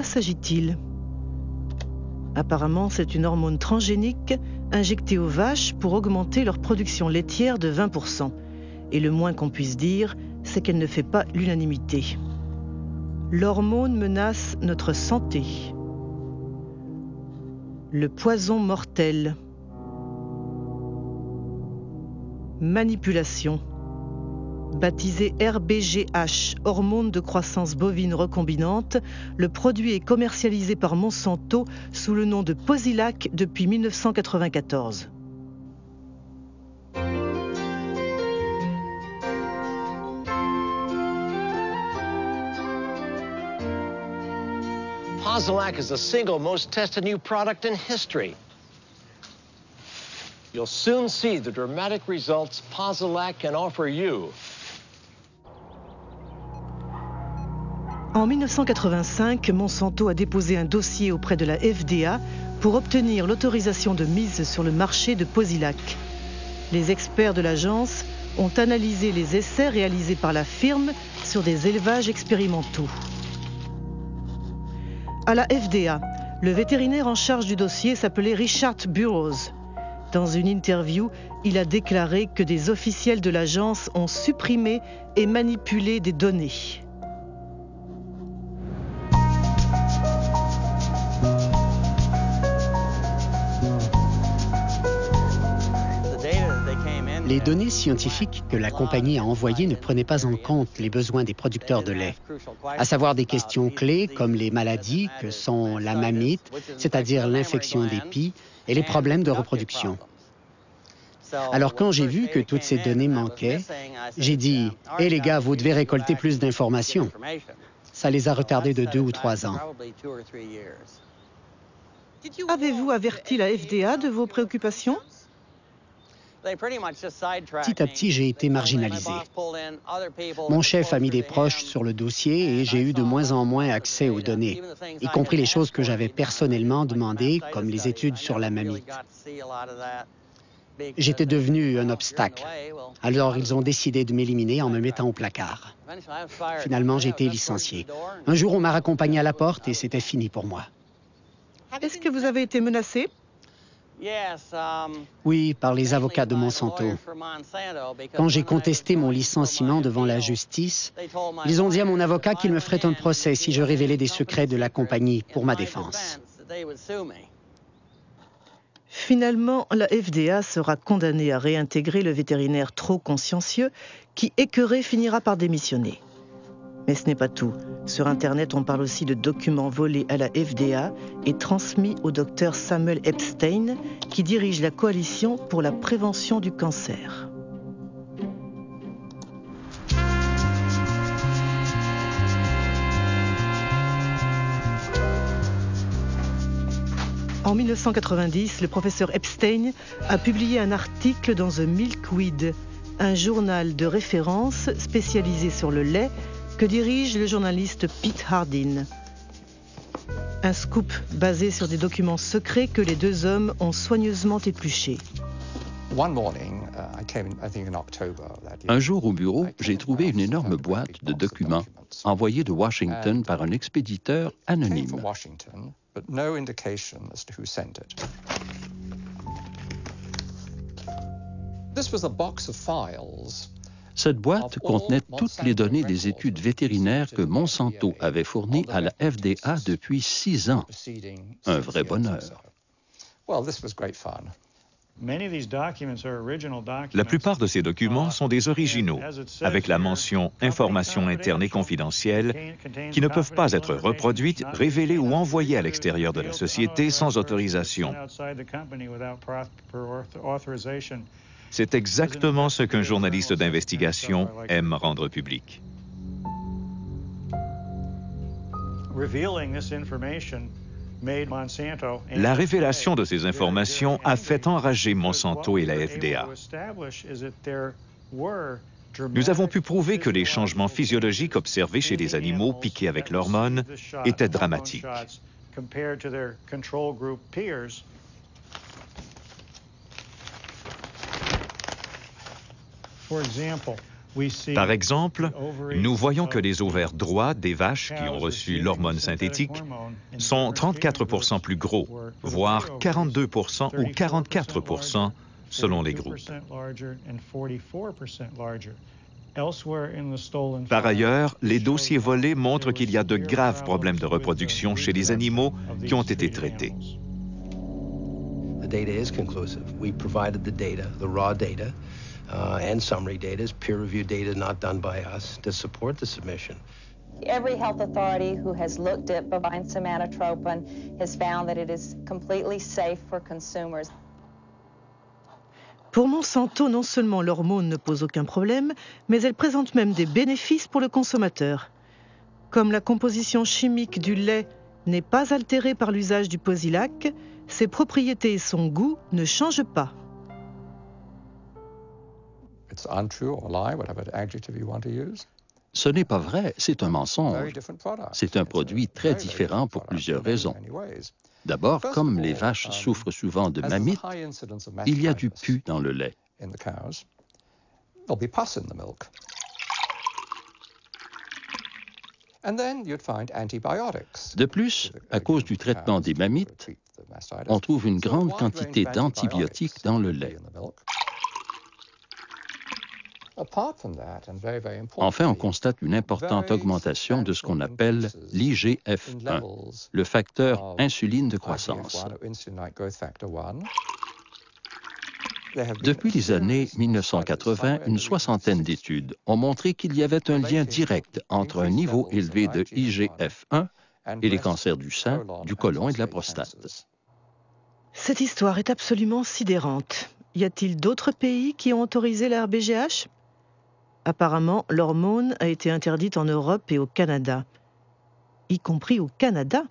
s'agit-il? Apparemment, c'est une hormone transgénique injectée aux vaches pour augmenter leur production laitière de 20%. Et le moins qu'on puisse dire, c'est qu'elle ne fait pas l'unanimité. L'hormone menace notre santé. Le poison mortel. Manipulation. Baptisé RBGH, hormone de croissance bovine recombinante, le produit est commercialisé par Monsanto sous le nom de Posilac depuis 1994. Posilac is the single most tested new product in history. You'll soon see the dramatic results Posilac can offer you. En 1985, Monsanto a déposé un dossier auprès de la FDA pour obtenir l'autorisation de mise sur le marché de Posilac. Les experts de l'agence ont analysé les essais réalisés par la firme sur des élevages expérimentaux. À la FDA, le vétérinaire en charge du dossier s'appelait Richard Burroughs. Dans une interview, il a déclaré que des officiels de l'agence ont supprimé et manipulé des données. Les données scientifiques que la compagnie a envoyées ne prenaient pas en compte les besoins des producteurs de lait, à savoir des questions clés comme les maladies que sont la mamite, c'est-à-dire l'infection des pies, et les problèmes de reproduction. Alors quand j'ai vu que toutes ces données manquaient, j'ai dit « Hé les gars, vous devez récolter plus d'informations ». Ça les a retardés de 2 ou 3 ans. Avez-vous averti la FDA de vos préoccupations? Petit à petit, j'ai été marginalisé. Mon chef a mis des proches sur le dossier et j'ai eu de moins en moins accès aux données, y compris les choses que j'avais personnellement demandées, comme les études sur la mamite. J'étais devenu un obstacle. Alors, ils ont décidé de m'éliminer en me mettant au placard. Finalement, j'ai été licencié. Un jour, on m'a raccompagné à la porte et c'était fini pour moi. Est-ce que vous avez été menacé? Oui, par les avocats de Monsanto. Quand j'ai contesté mon licenciement devant la justice, ils ont dit à mon avocat qu'il me ferait un procès si je révélais des secrets de la compagnie pour ma défense. Finalement, la FDA sera condamnée à réintégrer le vétérinaire trop consciencieux qui, écœuré, finira par démissionner. Mais ce n'est pas tout. Sur Internet, on parle aussi de documents volés à la FDA et transmis au docteur Samuel Epstein, qui dirige la coalition pour la prévention du cancer. En 1990, le professeur Epstein a publié un article dans The Milkweed, un journal de référence spécialisé sur le lait que dirige le journaliste Pete Hardin. Un scoop basé sur des documents secrets que les deux hommes ont soigneusement épluchés. Un jour au bureau, j'ai trouvé une énorme boîte de documents envoyée de Washington par un expéditeur anonyme. Cette boîte contenait toutes les données des études vétérinaires que Monsanto avait fournies à la FDA depuis 6 ans. Un vrai bonheur. La plupart de ces documents sont des originaux, avec la mention « Informations internes et confidentielles » qui ne peuvent pas être reproduites, révélées ou envoyées à l'extérieur de la société sans autorisation. C'est exactement ce qu'un journaliste d'investigation aime rendre public. La révélation de ces informations a fait enrager Monsanto et la FDA. Nous avons pu prouver que les changements physiologiques observés chez les animaux piqués avec l'hormone étaient dramatiques. Par exemple, nous voyons que les ovaires droits des vaches qui ont reçu l'hormone synthétique sont 34% plus gros, voire 42% ou 44% selon les groupes. Par ailleurs, les dossiers volés montrent qu'il y a de graves problèmes de reproduction chez les animaux qui ont été traités. The data is conclusive. We provided the data, the raw data, and summary data is peer-reviewed data not done by us to support the submission. Every health authority who has looked at bovine somatotropin has found that it is completely safe for consumers. Pour Monsanto, non seulement l'hormone ne pose aucun problème, mais elle présente même des bénéfices pour le consommateur. Comme la composition chimique du lait n'est pas altérée par l'usage du Posilac, ses propriétés et son goût ne changent pas. Ce n'est pas vrai, c'est un mensonge. C'est un produit très différent pour plusieurs raisons. D'abord, comme les vaches souffrent souvent de mammites, il y a du pus dans le lait. De plus, à cause du traitement des mammites, on trouve une grande quantité d'antibiotiques dans le lait. Enfin, on constate une importante augmentation de ce qu'on appelle l'IGF-1, le facteur insuline de croissance. Depuis les années 1980, une soixantaine d'études ont montré qu'il y avait un lien direct entre un niveau élevé de IGF-1 et les cancers du sein, du côlon et de la prostate. Cette histoire est absolument sidérante. Y a-t-il d'autres pays qui ont autorisé la RBGH ? Apparemment, l'hormone a été interdite en Europe et au Canada. Y compris au Canada ?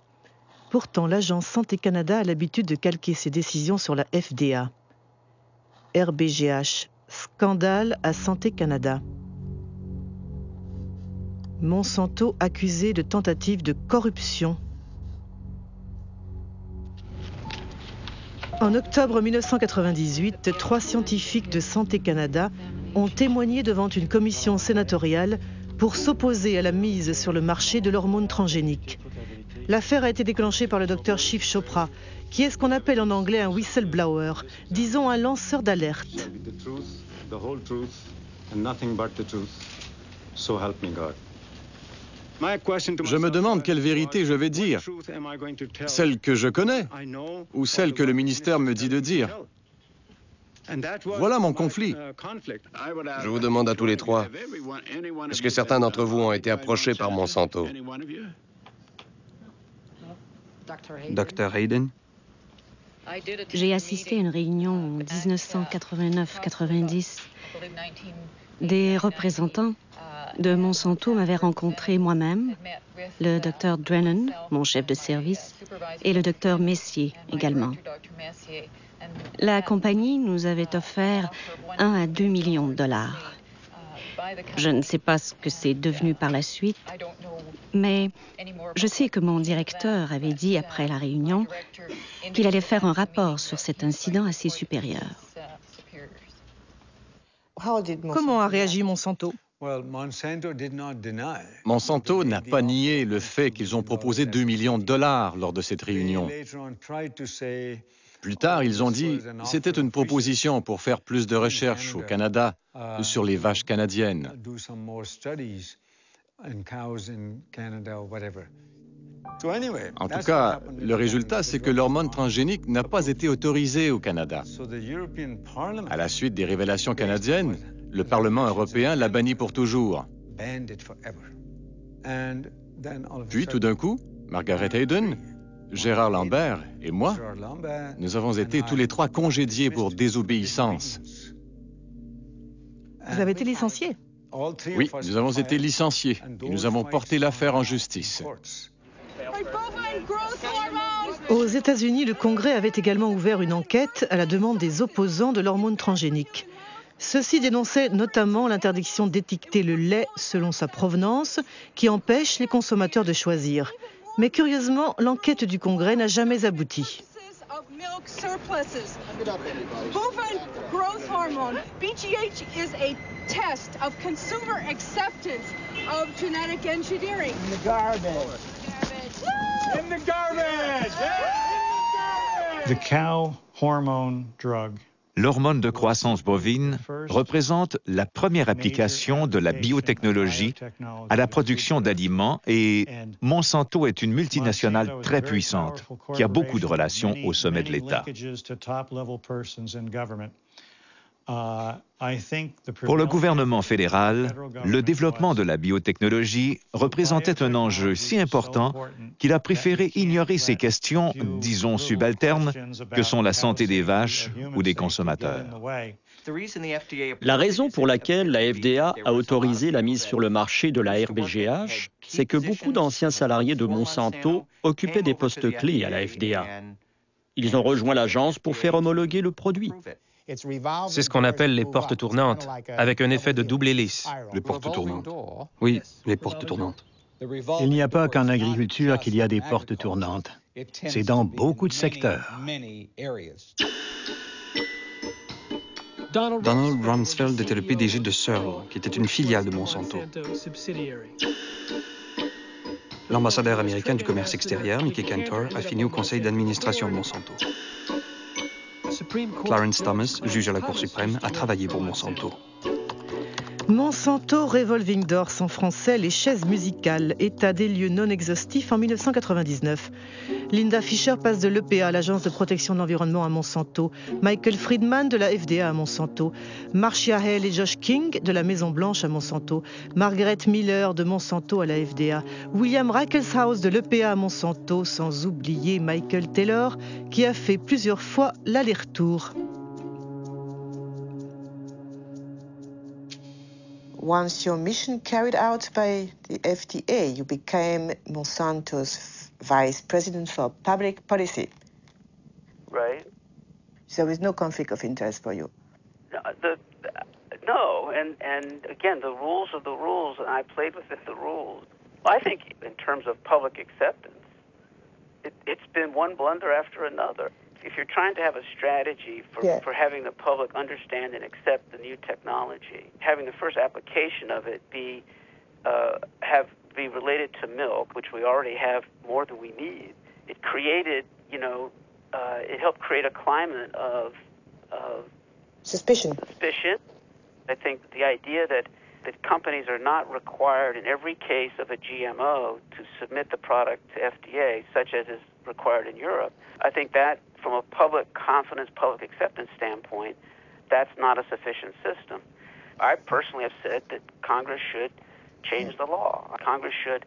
Pourtant, l'agence Santé Canada a l'habitude de calquer ses décisions sur la FDA. RBGH, scandale à Santé Canada. Monsanto accusé de tentative de corruption. En octobre 1998, 3 scientifiques de Santé Canada ont témoigné devant une commission sénatoriale pour s'opposer à la mise sur le marché de l'hormone transgénique. L'affaire a été déclenchée par le docteur Shiv Chopra, qui est ce qu'on appelle en anglais un whistleblower, disons un lanceur d'alerte. Je me demande quelle vérité je vais dire, celle que je connais ou celle que le ministère me dit de dire. Voilà mon conflit. Je vous demande à tous les trois, est-ce que certains d'entre vous ont été approchés par Monsanto? Dr. Hayden? J'ai assisté à une réunion en 1989-90. Des représentants de Monsanto m'avaient rencontré moi-même, le Dr. Drennan, mon chef de service, et le Dr. Messier également. La compagnie nous avait offert 1 à 2 millions de dollars. Je ne sais pas ce que c'est devenu par la suite, mais je sais que mon directeur avait dit après la réunion qu'il allait faire un rapport sur cet incident à ses supérieurs. Comment a réagi Monsanto ? Monsanto n'a pas nié le fait qu'ils ont proposé 2 millions de dollars lors de cette réunion. Plus tard, ils ont dit que c'était une proposition pour faire plus de recherches au Canada sur les vaches canadiennes. En tout cas, le résultat, c'est que l'hormone transgénique n'a pas été autorisée au Canada. À la suite des révélations canadiennes, le Parlement européen l'a banni pour toujours. Puis, tout d'un coup, Margaret Hayden, Gérard Lambert et moi, nous avons été tous les trois congédiés pour désobéissance. Vous avez été licencié ? Oui, nous avons été licenciés et nous avons porté l'affaire en justice. Aux États-Unis, le Congrès avait également ouvert une enquête à la demande des opposants de l'hormone transgénique. Ceux-ci dénonçaient notamment l'interdiction d'étiqueter le lait selon sa provenance, qui empêche les consommateurs de choisir. Mais curieusement, l'enquête du Congrès n'a jamais abouti. milk surpluses. Bovine growth hormone, BGH, is a test of consumer acceptance of genetic engineering. In the garbage. In the garbage! The cow hormone drug. L'hormone de croissance bovine représente la première application de la biotechnologie à la production d'aliments et Monsanto est une multinationale très puissante qui a beaucoup de relations au sommet de l'État. Pour le gouvernement fédéral, le développement de la biotechnologie représentait un enjeu si important qu'il a préféré ignorer ces questions, disons subalternes, que sont la santé des vaches ou des consommateurs. La raison pour laquelle la FDA a autorisé la mise sur le marché de la RBGH, c'est que beaucoup d'anciens salariés de Monsanto occupaient des postes clés à la FDA. Ils ont rejoint l'agence pour faire homologuer le produit. C'est ce qu'on appelle les portes tournantes, avec un effet de double hélice. Les portes tournantes. Oui, les portes tournantes. Il n'y a pas qu'en agriculture qu'il y a des portes tournantes. C'est dans beaucoup de secteurs. Donald Rumsfeld était le PDG de Searle, qui était une filiale de Monsanto. L'ambassadeur américain du commerce extérieur, Mickey Cantor, a fini au conseil d'administration de Monsanto. Clarence Thomas, juge à la Cour suprême, a travaillé pour Monsanto. Monsanto Revolving Doors, en français les chaises musicales, état des lieux non exhaustif en 1999. Linda Fisher passe de l'EPA, l'agence de protection de l'environnement, à Monsanto. Michael Friedman de la FDA à Monsanto. Marcia Hale et Josh King de la Maison Blanche à Monsanto. Margaret Miller de Monsanto à la FDA. William Reichelshaus de l'EPA à Monsanto, sans oublier Michael Taylor qui a fait plusieurs fois l'aller-retour. Once your mission carried out by the FDA, you became Monsanto's vice president for public policy. Right. So there is no conflict of interest for you. No, and again, the rules are the rules, and I played within the rules. I think in terms of public acceptance, it's been one blunder after another. If you're trying to have a strategy for having the public understand and accept the new technology, having the first application of it be related to milk, which we already have more than we need, it created, it helped create a climate of suspicion. I think the idea that companies are not required in every case of a GMO to submit the product to FDA, such as is required in Europe, I think that from a public confidence, public acceptance standpoint, that's not a sufficient system. I personally have said that Congress should change the law. Congress should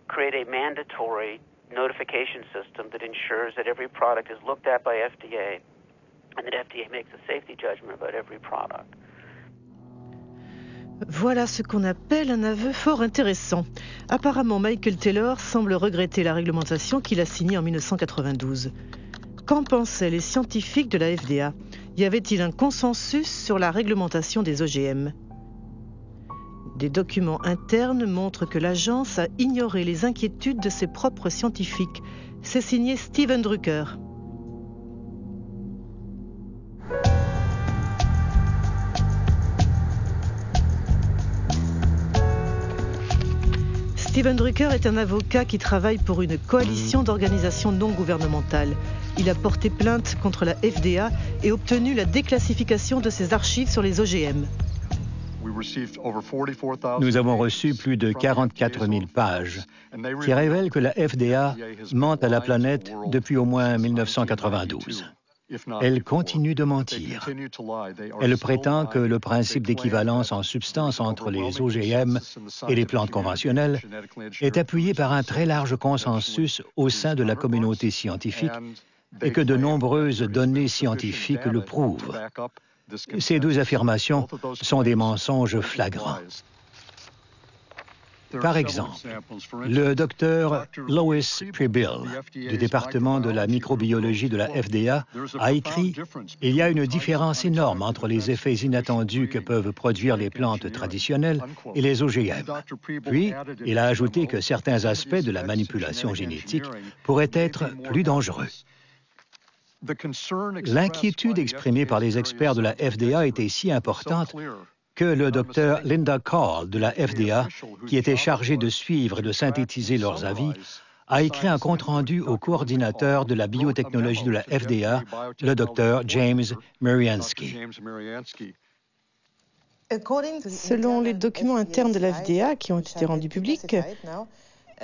create a mandatory notification system that ensures that every product is looked at by FDA and that FDA makes a safety judgment about every product. Voilà ce qu'on appelle un aveu fort intéressant. Apparemment, Michael Taylor semble regretter la réglementation qu'il a signée en 1992. Qu'en pensaient les scientifiques de la FDA? Y avait-il un consensus sur la réglementation des OGM? Des documents internes montrent que l'agence a ignoré les inquiétudes de ses propres scientifiques. C'est signé Steven Drucker. Steven Drucker est un avocat qui travaille pour une coalition d'organisations non gouvernementales. Il a porté plainte contre la FDA et obtenu la déclassification de ses archives sur les OGM. Nous avons reçu plus de 44 000 pages qui révèlent que la FDA ment à la planète depuis au moins 1992. Elle continue de mentir. Elle prétend que le principe d'équivalence en substance entre les OGM et les plantes conventionnelles est appuyé par un très large consensus au sein de la communauté scientifique et que de nombreuses données scientifiques le prouvent. Ces deux affirmations sont des mensonges flagrants. Par exemple, le docteur Lois Prebill du département de la microbiologie de la FDA a écrit « Il y a une différence énorme entre les effets inattendus que peuvent produire les plantes traditionnelles et les OGM. » Puis, il a ajouté que certains aspects de la manipulation génétique pourraient être plus dangereux. L'inquiétude exprimée par les experts de la FDA était si importante que le docteur Linda Carl de la FDA, qui était chargée de suivre et de synthétiser leurs avis, a écrit un compte-rendu au coordinateur de la biotechnologie de la FDA, le docteur James Mariansky. Selon les documents internes de la FDA qui ont été rendus publics,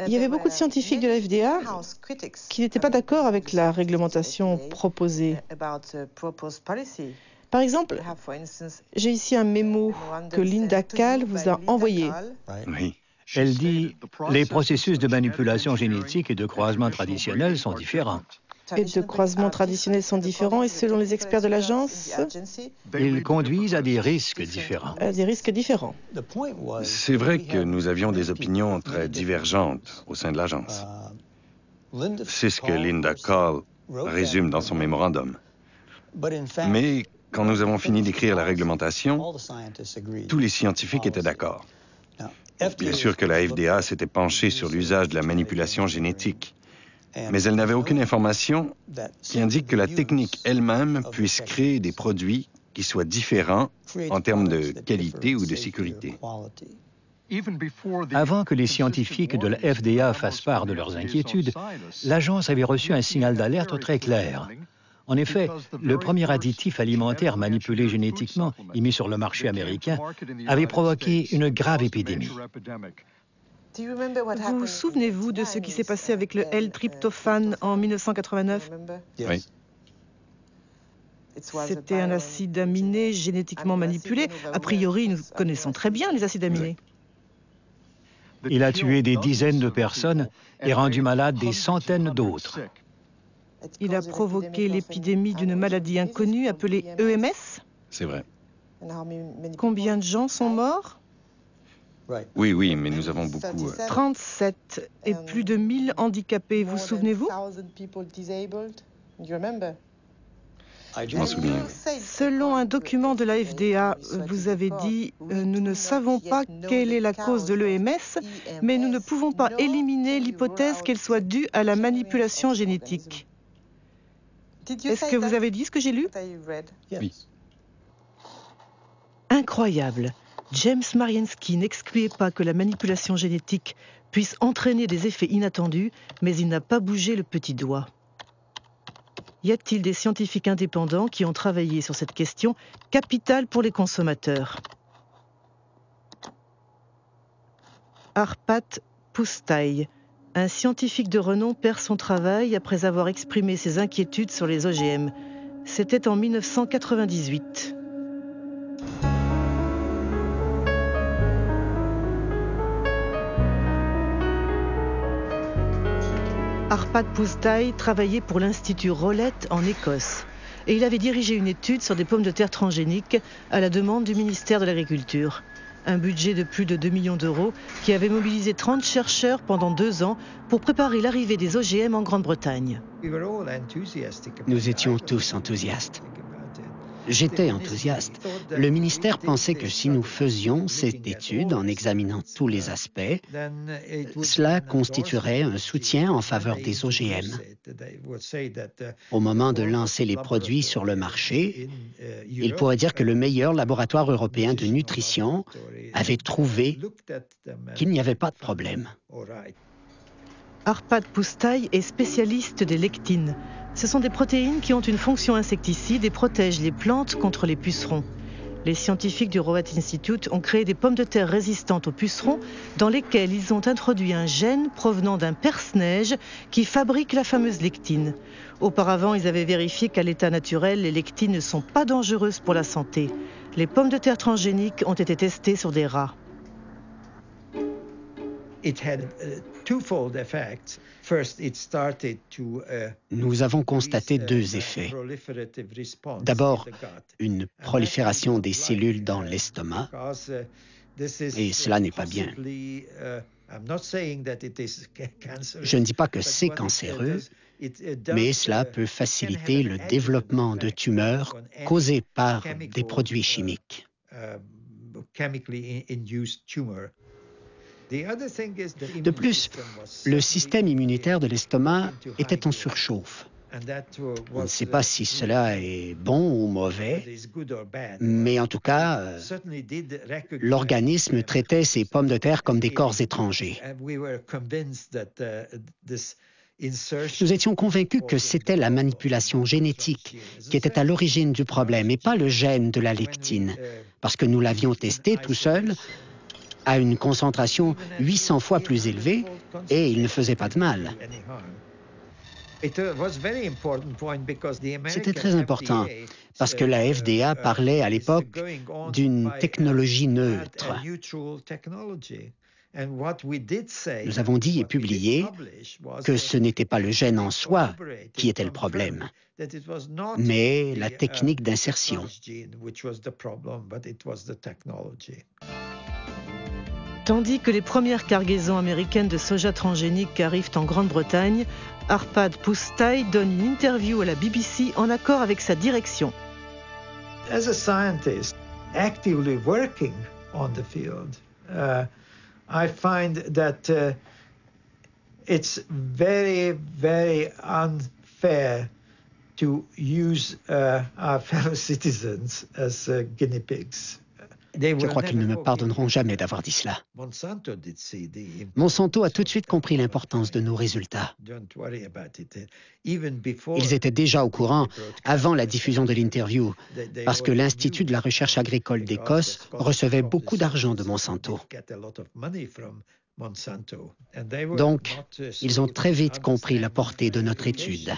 il y avait beaucoup de scientifiques de la FDA qui n'étaient pas d'accord avec la réglementation proposée. Par exemple, j'ai ici un mémo que Linda Carl vous a envoyé. Oui. Elle dit « Les processus de manipulation génétique et de croisement traditionnel sont différents. » Et de croisements traditionnels sont différents et selon les experts de l'agence, ils conduisent à des risques différents. C'est vrai que nous avions des opinions très divergentes au sein de l'agence. C'est ce que Linda Carl résume dans son mémorandum. Mais quand nous avons fini d'écrire la réglementation, tous les scientifiques étaient d'accord. Bien sûr que la FDA s'était penchée sur l'usage de la manipulation génétique, mais elle n'avait aucune information qui indique que la technique elle-même puisse créer des produits qui soient différents en termes de qualité ou de sécurité. Avant que les scientifiques de la FDA fassent part de leurs inquiétudes, l'agence avait reçu un signal d'alerte très clair. En effet, le premier additif alimentaire manipulé génétiquement et mis sur le marché américain avait provoqué une grave épidémie. Vous souvenez-vous de ce qui s'est passé avec le L-tryptophane en 1989? Oui. C'était un acide aminé génétiquement manipulé. A priori, nous connaissons très bien les acides aminés. Il a tué des dizaines de personnes et rendu malades des centaines d'autres. Il a provoqué l'épidémie d'une maladie inconnue appelée EMS. C'est vrai. Combien de gens sont morts? Oui, mais nous avons beaucoup... 37 et plus de 1000 handicapés, vous souvenez-vous? Je m'en souviens. Selon un document de la FDA, vous avez dit « Nous ne savons pas quelle est la cause de l'EMS, mais nous ne pouvons pas éliminer l'hypothèse qu'elle soit due à la manipulation génétique ». Est-ce que vous avez dit ce que j'ai lu? Oui. Incroyable. James Mariansky n'excluait pas que la manipulation génétique puisse entraîner des effets inattendus, mais il n'a pas bougé le petit doigt. Y a-t-il des scientifiques indépendants qui ont travaillé sur cette question capitale pour les consommateurs? Arpat Pusztai, un scientifique de renom, perd son travail après avoir exprimé ses inquiétudes sur les OGM. C'était en 1998. Arpat Pusztai travaillait pour l'Institut Rowlett en Écosse et il avait dirigé une étude sur des pommes de terre transgéniques à la demande du ministère de l'Agriculture. Un budget de plus de 2 millions d'euros qui avait mobilisé 30 chercheurs pendant 2 ans pour préparer l'arrivée des OGM en Grande-Bretagne. Nous étions tous enthousiastes. J'étais enthousiaste. Le ministère pensait que si nous faisions cette étude en examinant tous les aspects, cela constituerait un soutien en faveur des OGM. Au moment de lancer les produits sur le marché, ils pourraient dire que le meilleur laboratoire européen de nutrition avait trouvé qu'il n'y avait pas de problème. Arpat Pusztai est spécialiste des lectines. Ce sont des protéines qui ont une fonction insecticide et protègent les plantes contre les pucerons. Les scientifiques du Rowlett Institute ont créé des pommes de terre résistantes aux pucerons dans lesquelles ils ont introduit un gène provenant d'un perce-neige qui fabrique la fameuse lectine. Auparavant, ils avaient vérifié qu'à l'état naturel, les lectines ne sont pas dangereuses pour la santé. Les pommes de terre transgéniques ont été testées sur des rats. Nous avons constaté 2 effets. D'abord, une prolifération des cellules dans l'estomac, et cela n'est pas bien. Je ne dis pas que c'est cancéreux, mais cela peut faciliter le développement de tumeurs causées par des produits chimiques. De plus, le système immunitaire de l'estomac était en surchauffe. On ne sait pas si cela est bon ou mauvais, mais en tout cas, l'organisme traitait ces pommes de terre comme des corps étrangers. Nous étions convaincus que c'était la manipulation génétique qui était à l'origine du problème et pas le gène de la lectine, parce que nous l'avions testé tout seul à une concentration 800 fois plus élevée et il ne faisait pas de mal. C'était très important parce que la FDA parlait à l'époque d'une technologie neutre. Nous avons dit et publié que ce n'était pas le gène en soi qui était le problème, mais la technique d'insertion. Tandis que les premières cargaisons américaines de soja transgénique arrivent en Grande-Bretagne, Arpad Pusztai donne une interview à la BBC en accord avec sa direction. As a scientist actively working on the field, I find that it's very, very unfair to use our fellow citizens as guinea pigs. Je crois qu'ils ne me pardonneront jamais d'avoir dit cela. Monsanto a tout de suite compris l'importance de nos résultats. Ils étaient déjà au courant avant la diffusion de l'interview, parce que l'Institut de la recherche agricole d'Écosse recevait beaucoup d'argent de Monsanto. Donc, ils ont très vite compris la portée de notre étude.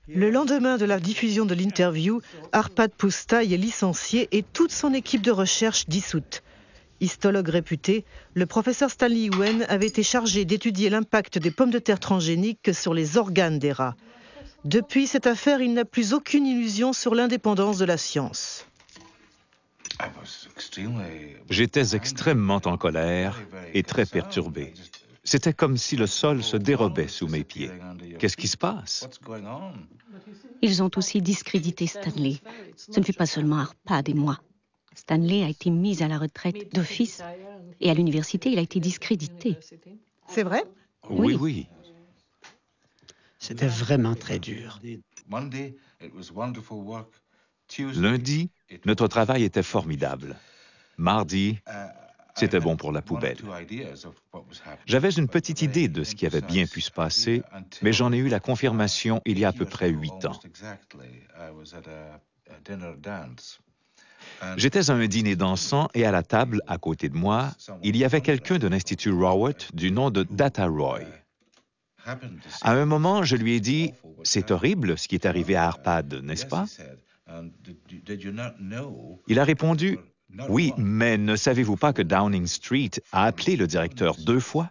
Le lendemain de la diffusion de l'interview, Arpad Pusztai est licencié et toute son équipe de recherche dissoute. Histologue réputé, le professeur Stanley Yuen avait été chargé d'étudier l'impact des pommes de terre transgéniques sur les organes des rats. Depuis cette affaire, il n'a plus aucune illusion sur l'indépendance de la science. J'étais extrêmement en colère et très perturbé. C'était comme si le sol se dérobait sous mes pieds. Qu'est-ce qui se passe? Ils ont aussi discrédité Stanley. Ce ne fut pas seulement Arpad et moi. Stanley a été mis à la retraite d'office et à l'université, il a été discrédité. C'est vrai? Oui, oui. C'était vraiment très dur. Lundi, notre travail était formidable. Mardi, c'était bon pour la poubelle. J'avais une petite idée de ce qui avait bien pu se passer, mais j'en ai eu la confirmation il y a à peu près 8 ans. J'étais à un dîner dansant et à la table, à côté de moi, il y avait quelqu'un de l'Institut Rowett du nom de Data Roy. À un moment, je lui ai dit « C'est horrible ce qui est arrivé à Arpad, n'est-ce pas? » Il a répondu « Oui, mais ne savez-vous pas que Downing Street a appelé le directeur 2 fois? »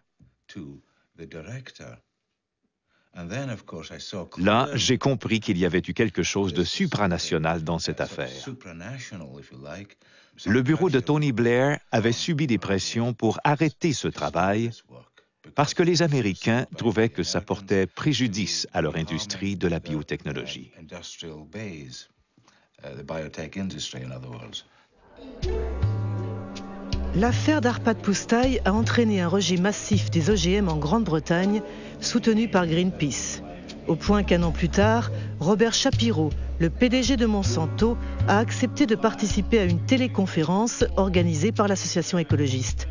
Là, j'ai compris qu'il y avait eu quelque chose de supranational dans cette affaire. Le bureau de Tony Blair avait subi des pressions pour arrêter ce travail parce que les Américains trouvaient que ça portait préjudice à leur industrie de la biotechnologie. L'affaire d'Arpad Pusztai a entraîné un rejet massif des OGM en Grande-Bretagne, soutenu par Greenpeace. Au point qu'un an plus tard, Robert Shapiro, le PDG de Monsanto, a accepté de participer à une téléconférence organisée par l'association écologiste.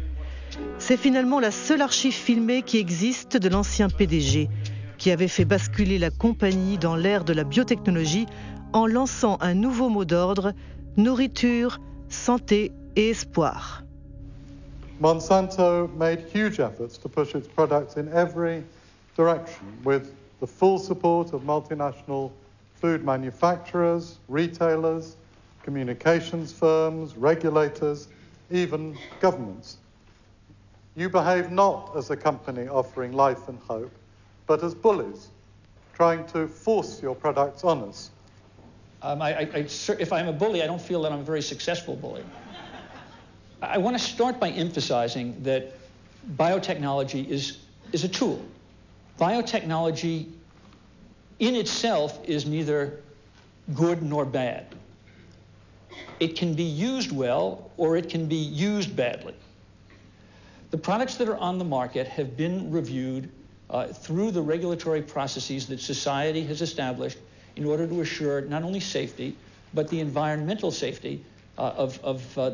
C'est finalement la seule archive filmée qui existe de l'ancien PDG, qui avait fait basculer la compagnie dans l'ère de la biotechnologie en lançant un nouveau mot d'ordre, nourriture, santé et espoir. Monsanto made huge efforts to push its products in every direction with the full support of multinational food manufacturers, retailers, communications firms, regulators, even governments. You behave not as a company offering life and hope, but as bullies, trying to force your products on us. If I'm a bully, I don't feel that I'm a very successful bully. I want to start by emphasizing that biotechnology is a tool. Biotechnology in itself is neither good nor bad. It can be used well or it can be used badly. The products that are on the market have been reviewed through the regulatory processes that society has established in order to assure not only safety, but the environmental safety of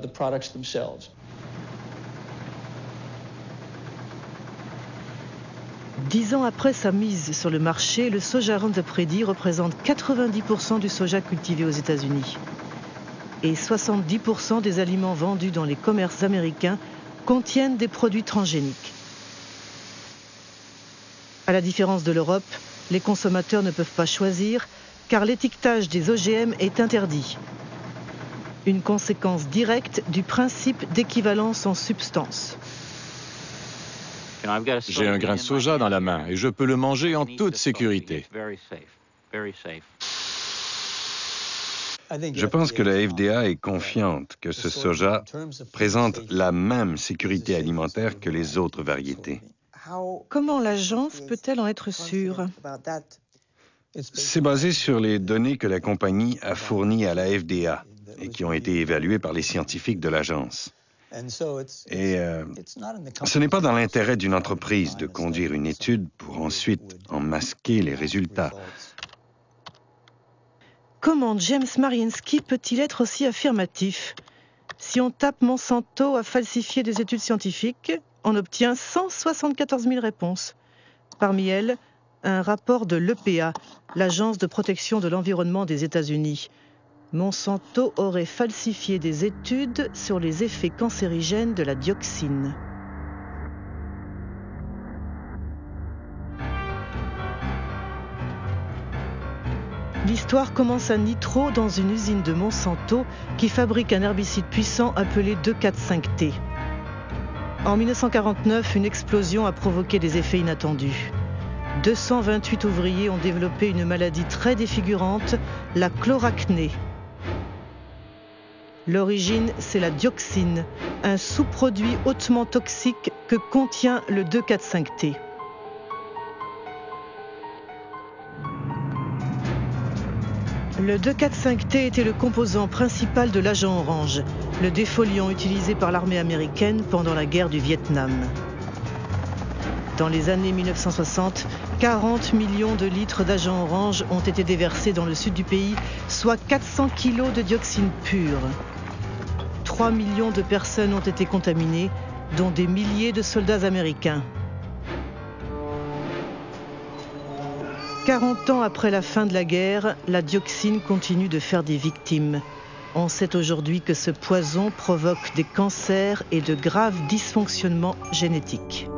the products themselves. 10 ans après sa mise sur le marché, le soja Roundup Ready représente 90% du soja cultivé aux États-Unis. Et 70% des aliments vendus dans les commerces américains contiennent des produits transgéniques. À la différence de l'Europe, les consommateurs ne peuvent pas choisir car l'étiquetage des OGM est interdit. Une conséquence directe du principe d'équivalence en substance. J'ai un grain de soja dans la main et je peux le manger en toute sécurité. Je pense que la FDA est confiante que ce soja présente la même sécurité alimentaire que les autres variétés. Comment l'agence peut-elle en être sûre? C'est basé sur les données que la compagnie a fournies à la FDA et qui ont été évaluées par les scientifiques de l'agence. Et ce n'est pas dans l'intérêt d'une entreprise de conduire une étude pour ensuite en masquer les résultats. Comment James Mariinsky peut-il être aussi affirmatif? Si on tape Monsanto a falsifié des études scientifiques, on obtient 174 000 réponses. Parmi elles, un rapport de l'EPA, l'Agence de protection de l'environnement des États-Unis. Monsanto aurait falsifié des études sur les effets cancérigènes de la dioxine. L'histoire commence à Nitro dans une usine de Monsanto qui fabrique un herbicide puissant appelé 2,4,5-T. En 1949, une explosion a provoqué des effets inattendus. 228 ouvriers ont développé une maladie très défigurante, la chloracnée. L'origine, c'est la dioxine, un sous-produit hautement toxique que contient le 2,4,5-T. Le 2,4,5-T était le composant principal de l'agent orange, le défoliant utilisé par l'armée américaine pendant la guerre du Vietnam. Dans les années 1960, 40 millions de litres d'agent orange ont été déversés dans le sud du pays, soit 400 kilos de dioxine pure. 3 millions de personnes ont été contaminées, dont des milliers de soldats américains. 40 ans après la fin de la guerre, la dioxine continue de faire des victimes. On sait aujourd'hui que ce poison provoque des cancers et de graves dysfonctionnements génétiques.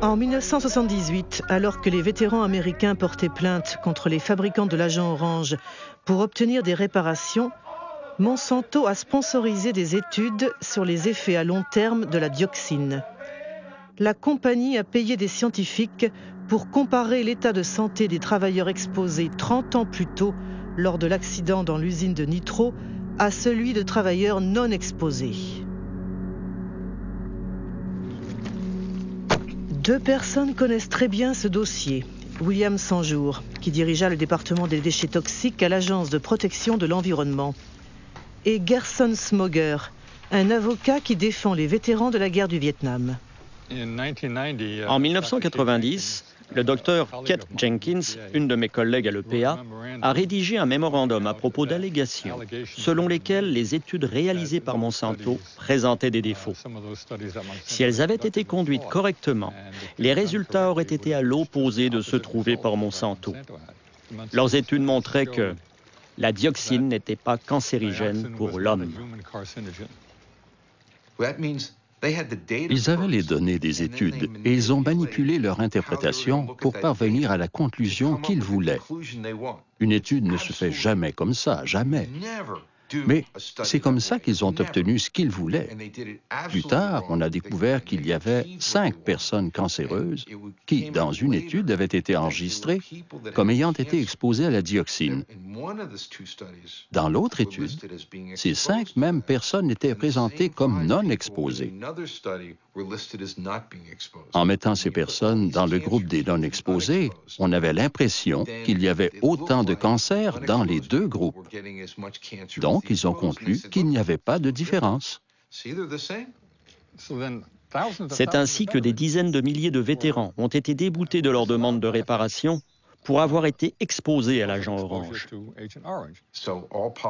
En 1978, alors que les vétérans américains portaient plainte contre les fabricants de l'agent orange pour obtenir des réparations, Monsanto a sponsorisé des études sur les effets à long terme de la dioxine. La compagnie a payé des scientifiques pour comparer l'état de santé des travailleurs exposés 30 ans plus tôt lors de l'accident dans l'usine de Nitro à celui de travailleurs non exposés. 2 personnes connaissent très bien ce dossier. William Sanjour, qui dirigea le département des déchets toxiques à l'Agence de protection de l'environnement, et Gerson Smoger, un avocat qui défend les vétérans de la guerre du Vietnam. En 1990, le docteur Kate Jenkins, une de mes collègues à l'EPA, a rédigé un mémorandum à propos d'allégations selon lesquelles les études réalisées par Monsanto présentaient des défauts. Si elles avaient été conduites correctement, les résultats auraient été à l'opposé de ceux trouvés par Monsanto. Leurs études montraient que la dioxine n'était pas cancérigène pour l'homme. Ils avaient les données des études et ils ont manipulé leur interprétation pour parvenir à la conclusion qu'ils voulaient. Une étude ne se fait jamais comme ça, jamais. Mais c'est comme ça qu'ils ont obtenu ce qu'ils voulaient. Plus tard, on a découvert qu'il y avait 5 personnes cancéreuses qui, dans une étude, avaient été enregistrées comme ayant été exposées à la dioxine. Dans l'autre étude, ces 5 mêmes personnes étaient présentées comme non exposées. En mettant ces personnes dans le groupe des non exposés, on avait l'impression qu'il y avait autant de cancers dans les 2 groupes. Donc, ils ont conclu qu'il n'y avait pas de différence. C'est ainsi que des dizaines de milliers de vétérans ont été déboutés de leur demande de réparation pour avoir été exposés à l'agent orange.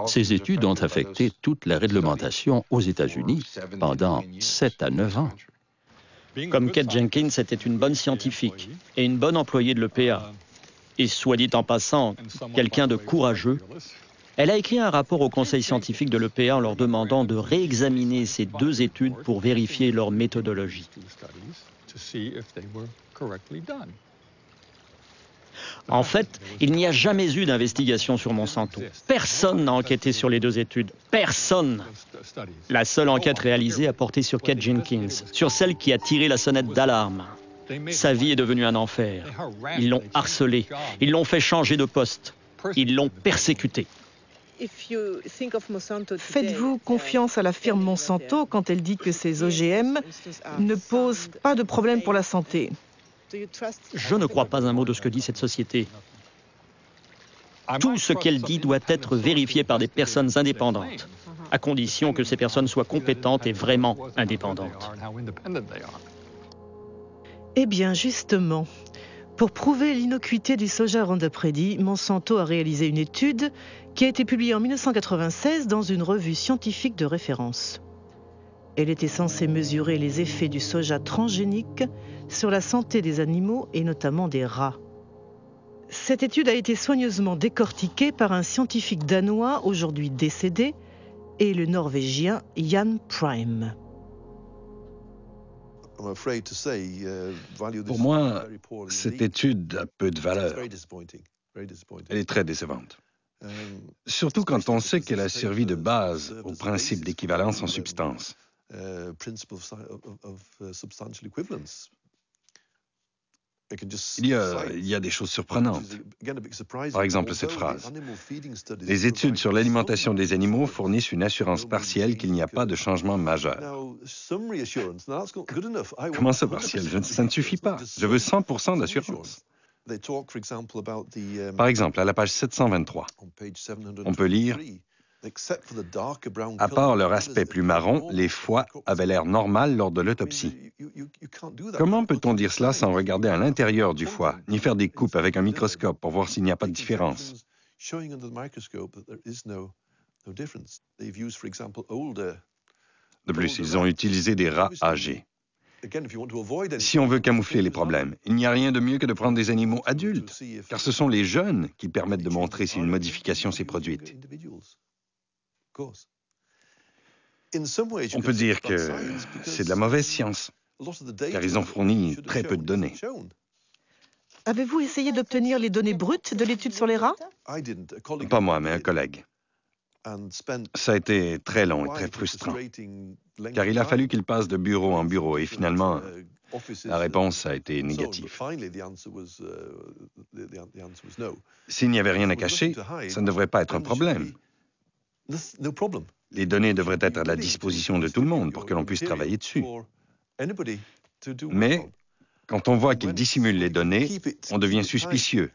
Ces études ont affecté toute la réglementation aux États-Unis pendant 7 à 9 ans. Comme Kate Jenkins était une bonne scientifique et une bonne employée de l'EPA, et soit dit en passant, quelqu'un de courageux, elle a écrit un rapport au conseil scientifique de l'EPA en leur demandant de réexaminer ces 2 études pour vérifier leur méthodologie. En fait, il n'y a jamais eu d'investigation sur Monsanto. Personne n'a enquêté sur les 2 études. Personne. La seule enquête réalisée a porté sur Kate Jenkins, sur celle qui a tiré la sonnette d'alarme. Sa vie est devenue un enfer. Ils l'ont harcelée. Ils l'ont fait changer de poste. Ils l'ont persécutée. Faites-vous confiance à la firme Monsanto quand elle dit que ces OGM ne posent pas de problème pour la santé? Je ne crois pas un mot de ce que dit cette société. Tout ce qu'elle dit doit être vérifié par des personnes indépendantes, à condition que ces personnes soient compétentes et vraiment indépendantes. Eh bien, justement, pour prouver l'innocuité du soja Roundup Ready, Monsanto a réalisé une étude qui a été publiée en 1996 dans une revue scientifique de référence. Elle était censée mesurer les effets du soja transgénique sur la santé des animaux et notamment des rats. Cette étude a été soigneusement décortiquée par un scientifique danois aujourd'hui décédé et le norvégien Jan Prime. Pour moi, cette étude a peu de valeur. Elle est très décevante. Surtout quand on sait qu'elle a servi de base au principe d'équivalence en substance. Il y a des choses surprenantes. Par exemple, cette phrase. Les études sur l'alimentation des animaux fournissent une assurance partielle qu'il n'y a pas de changement majeur. Comment ça, partiel? Ça ne suffit pas. Je veux 100% d'assurance. Par exemple, à la page 723, on peut lire « À part leur aspect plus marron, les foies avaient l'air normal lors de l'autopsie. » Comment peut-on dire cela sans regarder à l'intérieur du foie, ni faire des coupes avec un microscope pour voir s'il n'y a pas de différence? De plus, ils ont utilisé des rats âgés. Si on veut camoufler les problèmes, il n'y a rien de mieux que de prendre des animaux adultes, car ce sont les jeunes qui permettent de montrer si une modification s'est produite. On peut dire que c'est de la mauvaise science, car ils ont fourni très peu de données. Avez-vous essayé d'obtenir les données brutes de l'étude sur les rats? Pas moi, mais un collègue. Ça a été très long et très frustrant, car il a fallu qu'il passe de bureau en bureau et finalement, la réponse a été négative. S'il n'y avait rien à cacher, ça ne devrait pas être un problème. Les données devraient être à la disposition de tout le monde pour que l'on puisse travailler dessus. Mais quand on voit qu'ils dissimulent les données, on devient suspicieux,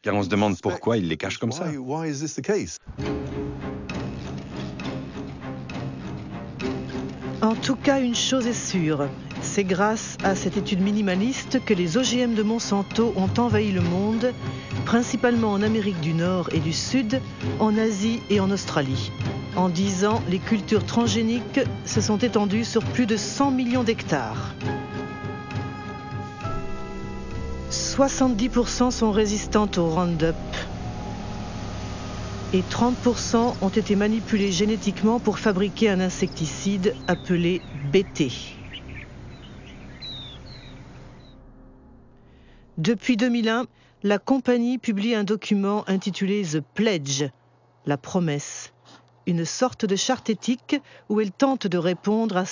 car on se demande pourquoi ils les cachent comme ça. En tout cas, une chose est sûre, c'est grâce à cette étude minimaliste que les OGM de Monsanto ont envahi le monde, principalement en Amérique du Nord et du Sud, en Asie et en Australie. En 10 ans, les cultures transgéniques se sont étendues sur plus de 100 millions d'hectares. 70% sont résistantes au Roundup. Et 30% ont été manipulés génétiquement pour fabriquer un insecticide appelé BT. Depuis 2001, la compagnie publie un document intitulé The Pledge, la promesse, une sorte de charte éthique où elle tente de répondre à